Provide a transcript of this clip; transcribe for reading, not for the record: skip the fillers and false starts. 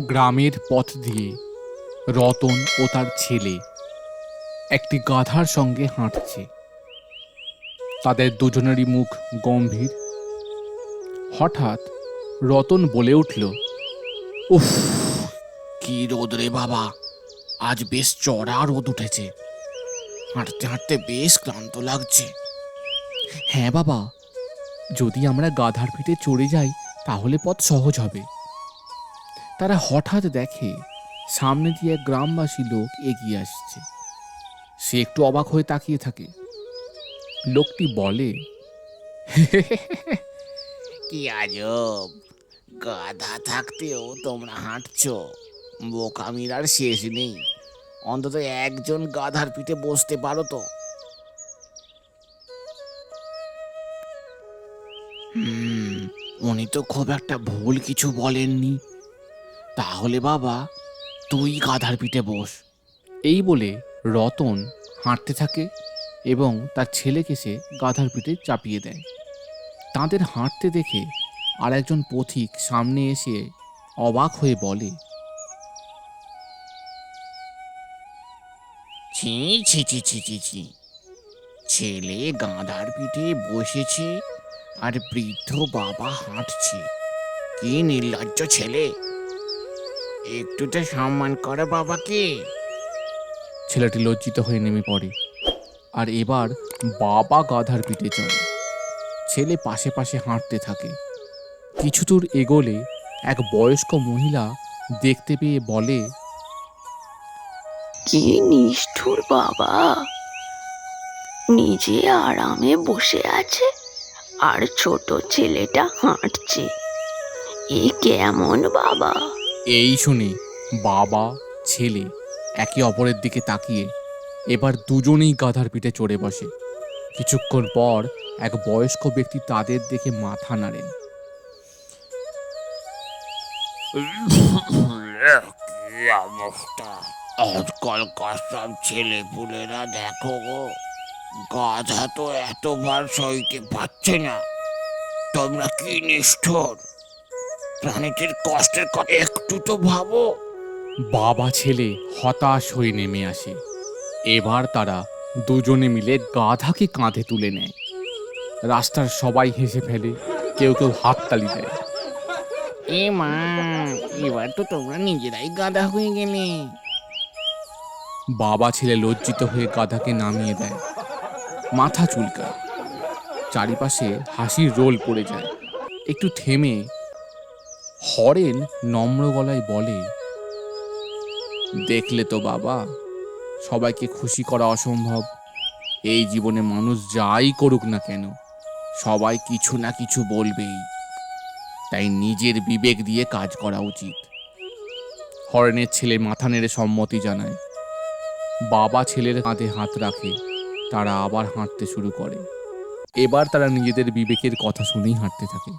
গ্রামের পথ দিয়ে রতন ও তার ছেলে একটি গাধার সঙ্গে হাঁটছে। তাদের দুজনেরই মুখ গম্ভীর। হঠাৎ রতন বলে উঠল, উফ, কি রোদ রে বাবা, আজ বেশ চড়া রোদ উঠেছে, হাঁটতে হাঁটতে বেশ ক্লান্ত লাগছে। হ্যাঁ বাবা, যদি আমরা গাধার পিঠে চড়ে যাই তাহলে পথ সহজ হবে। তারা হঠাৎ দেখে সামনে দিয়ে এক গ্রামবাসী লোক এগিয়ে আসছে। সে একটু অবাক হয়ে তাকিয়ে থাকে। লোকটি বলে, কি আজব, গাধা থাকতেও তোমরা হাঁটছো, বোকামির আর শেষ নেই। অন্তত একজন গাধার পিঠে বসতে পারো তো। উনি তো খুব একটা ভুল কিছু বলেননি। তাহলে বাবা, তুই গাধার পিঠে বস। এই বলে রতন হাঁটতে থাকে এবং তার ছেলেকে সে গাধার পিঠে চাপিয়ে দেয়। তাদের হাঁটতে দেখে আর একজন পথিক সামনে এসে অবাক হয়ে বলে, ছি ছি ছি ছি ছি ছি, ছেলে গাধার পিঠে বসেছে আর বৃদ্ধ বাবা হাঁটছে। কি নির্লজ্জ ছেলে, একটু তো সম্মান করে বাবাকে। ছেলেটি লজ্জিত হয়ে নেমে পড়ে আর এবার বাবা গাধার পিঠে চড়ে। ছেলে পাশে পাশে হাঁটতে থাকে। কিছু দূর এগোলে এক বয়স্ক মহিলা দেখতে পেয়ে বলে, কি নিষ্ঠুর বাবা, নিজে আরামে বসে আছে আর ছোট ছেলেটা হাঁটছে। এ কেমন বাবা? এই শুনে বাবা ছেলে একে অপরের দিকে তাকিয়ে এবার দুজনেই গাধার পিঠে চড়ে বসে। কিছুক্ষণ পর এক বয়স্ক ব্যক্তি তাদের দেখে মাথা নাড়েন। কি অবস্থা, আজকালকার সব ছেলে পুলেরা দেখো গো, গাধা তো এতবার সইতে পারছে না। তোমরা কি নিষ্ঠুর, প্রাণীটির কষ্টের কথা একটু তো ভাবো। বাবা ছেলে হতাশ হয়ে নেমে আসে। এবার তারা দুজনে মিলে গাধাকে কাঁধে তুলে নেয়। রাস্তার সবাই হেসে ফেলে, কেউ কেউ হাততালি দেয়। এ মা, এবার তো তোমরা নিজেরাই গাধা হয়ে গেলে। বাবা ছেলে লজ্জিত হয়ে গাধাকে নামিয়ে দেয়, মাথা চুলকায়, চারিপাশে হাসির রোল পড়ে যায়। একটু থেমে হরেন নম্র গলায় বলে, দেখলে তো বাবা, সবাইকে খুশি করা অসম্ভব। এই জীবনে মানুষ যাই করুক না কেন, সবাই কিছু না কিছু বলবেই। তাই নিজের বিবেক দিয়ে কাজ করা উচিত। হরেনের ছেলে মাথা নেড়ে সম্মতি জানায়। বাবা ছেলের কাঁধে হাত রাখে। তারা আবার হাঁটতে শুরু করে। এবার তারা নিজেদের বিবেকের কথা শুনেই হাঁটতে থাকে।